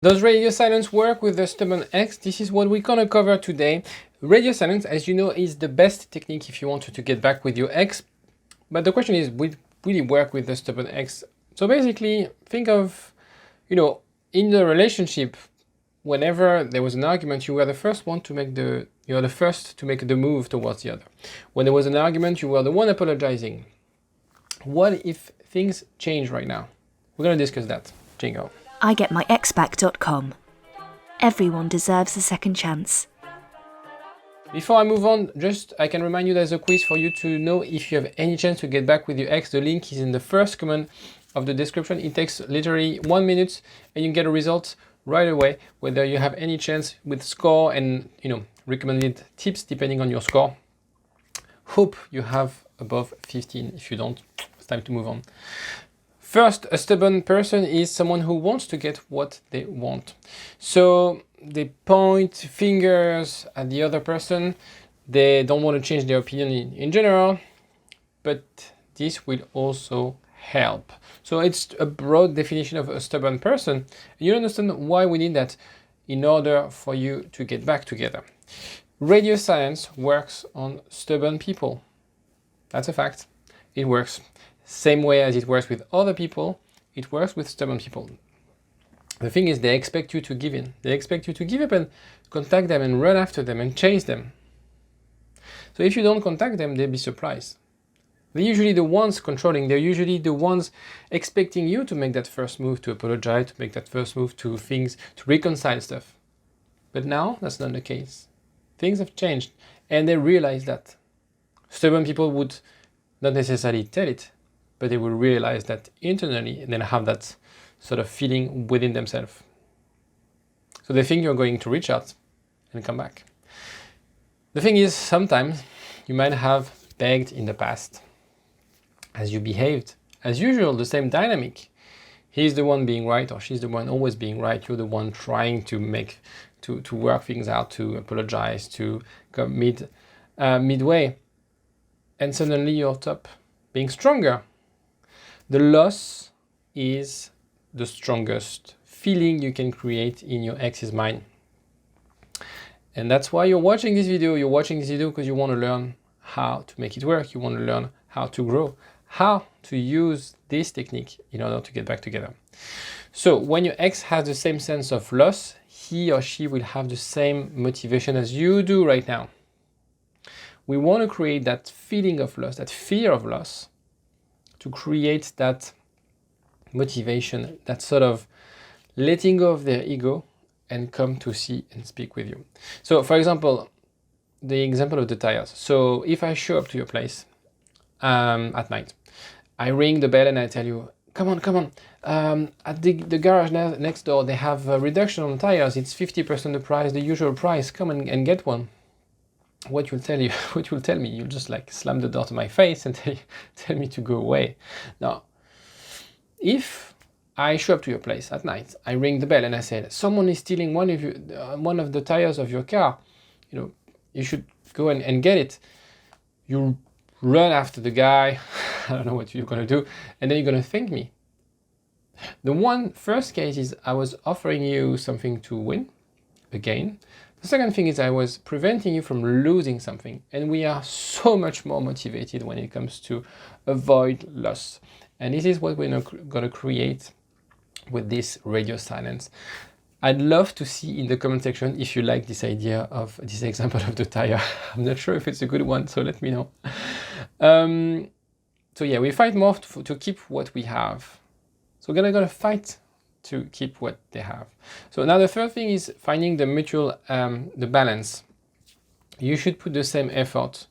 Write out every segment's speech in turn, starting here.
Does radio silence work with the stubborn ex? This is what we're gonna cover today. Radio silence, as you know, is the best technique if you want to get back with your ex. But the question is, will it really work with the stubborn ex? So basically, think of, in the relationship, whenever there was an argument, you were the first one to make you're the first to make the move towards the other. When there was an argument, you were the one apologizing. What if things change right now? We're gonna discuss that. Jingo. IGetMyExBack.com. Everyone deserves a second chance. Before I move on, I can remind you there's a quiz for you to know if you have any chance to get back with your ex. The link is in the first comment of the description. It takes literally 1 minute and you get a result right away, whether you have any chance with score and recommended tips depending on your score. Hope you have above 15. If you don't, it's time to move on. First, a stubborn person is someone who wants to get what they want. So they point fingers at the other person. They don't want to change their opinion in general, but this will also help. So it's a broad definition of a stubborn person. You understand why we need that in order for you to get back together. Radio silence works on stubborn people. That's a fact. It works. Same way as it works with other people, it works with stubborn people. The thing is, they expect you to give in. They expect you to give up and contact them and run after them and chase them. So if you don't contact them, they'll be surprised. They're usually the ones controlling. They're usually the ones expecting you to make that first move, to apologize, to make that first move to things, to reconcile stuff. But now, that's not the case. Things have changed, and they realize that. Stubborn people would not necessarily tell it, but they will realize that internally and then have that sort of feeling within themselves. So they think you're going to reach out and come back. The thing is, sometimes you might have begged in the past as you behaved. As usual, the same dynamic. He's the one being right or she's the one always being right. You're the one trying to work things out, to apologize, to come midway. And suddenly you're top, being stronger. The loss is the strongest feeling you can create in your ex's mind. And that's why you're watching this video. You're watching this video because you want to learn how to make it work. You want to learn how to grow, how to use this technique in order to get back together. So when your ex has the same sense of loss, he or she will have the same motivation as you do right now. We want to create that feeling of loss, that fear of loss, to create that motivation, that sort of letting go of their ego and come to see and speak with you. So for example, the example of the tires. So if I show up to your place at night, I ring the bell and I tell you, come on. At the garage next door, they have a reduction on tires. It's 50% the price, the usual price. Come and get one. What you'll tell me, you'll just like slam the door to my face and tell me to go away. Now, if I show up to your place at night, I ring the bell and I said, someone is stealing one of the tires of your car, you should go and get it. You run after the guy, I don't know what you're gonna do, and then you're gonna thank me. The first case is I was offering you something to win, again. The second thing is I was preventing you from losing something, and we are so much more motivated when it comes to avoid loss. And this is what we're going to create with this radio silence. I'd love to see in the comment section if you like this idea of this example of the tire. I'm not sure if it's a good one, so let me know. So yeah, we fight more to keep what we have. So we're gonna fight to keep what they have. So now the third thing is finding the mutual, the balance. You should put the same effort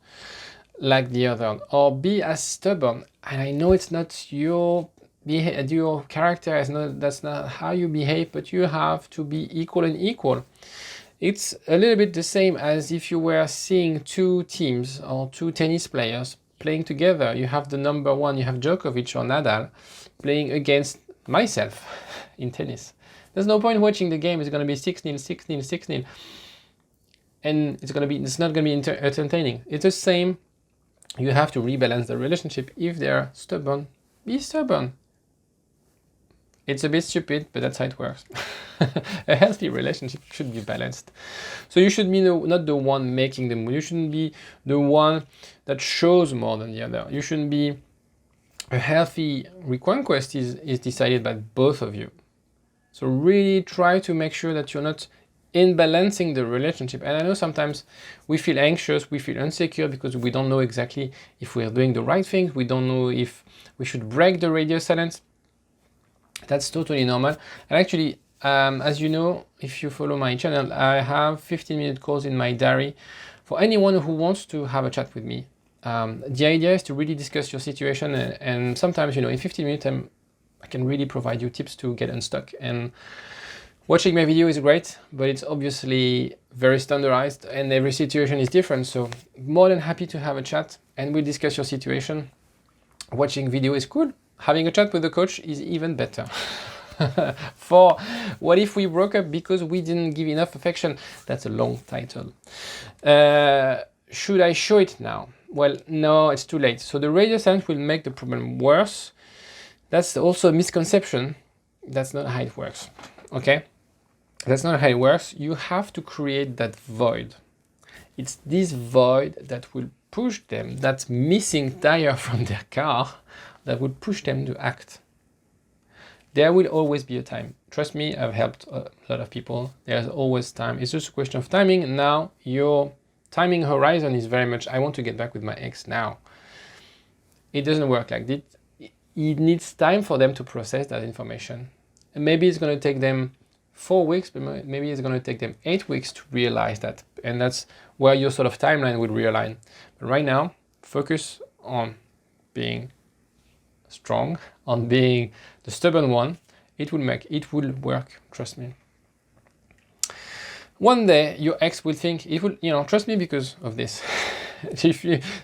like the other, or be as stubborn. And I know it's not your character, that's not how you behave, but you have to be equal and equal. It's a little bit the same as if you were seeing two teams or two tennis players playing together. You have the number one, you have Djokovic or Nadal playing against myself in tennis. There's no point watching the game. It's going to be 6-0, 6-0, 6-0. And it's not going to be entertaining. It's the same. You have to rebalance the relationship. If they're stubborn, be stubborn. It's a bit stupid, but that's how it works. A healthy relationship should be balanced. So you should be not the one making the move. You shouldn't be the one that shows more than the other. You shouldn't be. A healthy reconquest is decided by both of you. So really try to make sure that you're not imbalancing the relationship. And I know sometimes we feel anxious, we feel insecure because we don't know exactly if we're doing the right things. We don't know if we should break the radio silence. That's totally normal. And actually, as you know, if you follow my channel, I have 15-minute calls in my diary for anyone who wants to have a chat with me. The idea is to really discuss your situation, and sometimes, in 15 minutes, I can really provide you tips to get unstuck. And watching my video is great, but it's obviously very standardized and every situation is different. So more than happy to have a chat and we'll discuss your situation. Watching video is cool. Having a chat with the coach is even better. For what if we broke up because we didn't give enough affection? That's a long title. Should I show it now? Well, no, it's too late. So the radio silence will make the problem worse. That's also a misconception. That's not how it works. Okay? That's not how it works. You have to create that void. It's this void that will push them, that missing tire from their car, that would push them to act. There will always be a time. Trust me, I've helped a lot of people. There's always time. It's just a question of timing. Now, your timing horizon is very much, I want to get back with my ex now. It doesn't work like that. It needs time for them to process that information. And maybe it's going to take them 4 weeks, but maybe it's going to take them 8 weeks to realize that. And that's where your sort of timeline will realign. But right now, focus on being strong, on being the stubborn one. It will work, trust me. One day your ex will think, it will, trust me because of this.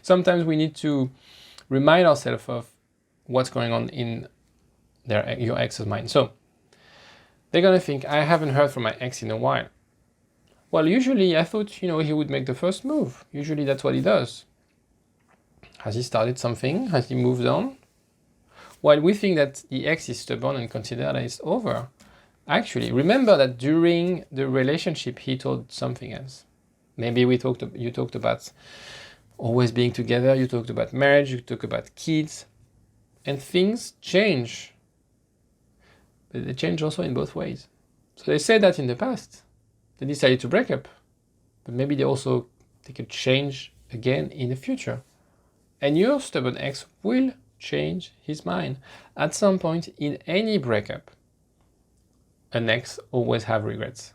Sometimes we need to remind ourselves of what's going on in your ex's mind. So they're gonna think, I haven't heard from my ex in a while. Well, usually I thought, he would make the first move. Usually that's what he does. Has he started something? Has he moved on? While we think that the ex is stubborn and consider that it's over, actually, remember that during the relationship, he told something else. Maybe you talked about always being together, you talked about marriage, you talked about kids, and things change. But they change also in both ways. So they said that in the past. They decided to break up, but maybe they could change again in the future. And your stubborn ex will change his mind. At some point in any breakup, an ex always have regrets.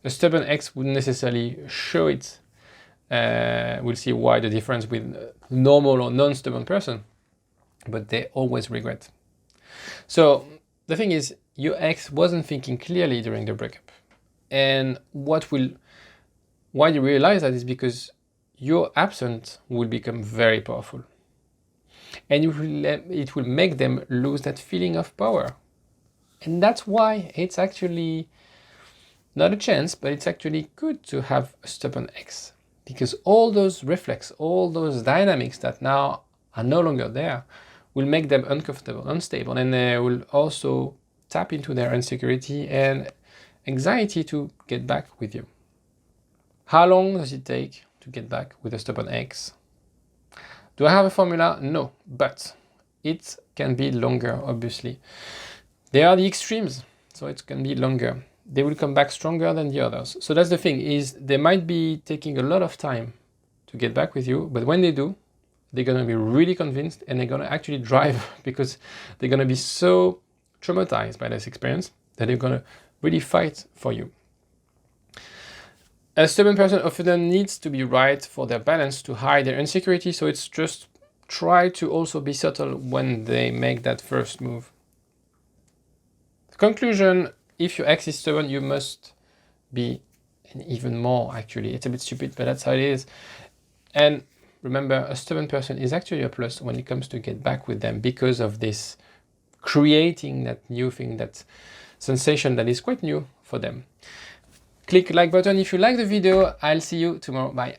A stubborn ex wouldn't necessarily show it. We'll see why the difference with a normal or non-stubborn person, but they always regret. So the thing is, your ex wasn't thinking clearly during the breakup. And why you realize that is because your absence will become very powerful. And it will make them lose that feeling of power. And that's why it's actually not a chance, but it's actually good to have a stubborn ex. Because all those reflexes, all those dynamics that now are no longer there will make them uncomfortable, unstable, and they will also tap into their insecurity and anxiety to get back with you. How long does it take to get back with a stubborn ex? Do I have a formula? No, but it can be longer, obviously. They are the extremes, so it can be longer. They will come back stronger than the others. So that's the thing, is they might be taking a lot of time to get back with you, but when they do, they're going to be really convinced and they're going to actually drive because they're going to be so traumatized by this experience that they're going to really fight for you. A stubborn person often needs to be right for their balance to hide their insecurity, so it's just try to also be subtle when they make that first move. Conclusion, if your ex is stubborn, you must be, and even more actually. It's a bit stupid, but that's how it is. And remember, a stubborn person is actually a plus when it comes to get back with them because of this creating that new thing, that sensation that is quite new for them. Click like button if you like the video. I'll see you tomorrow. Bye.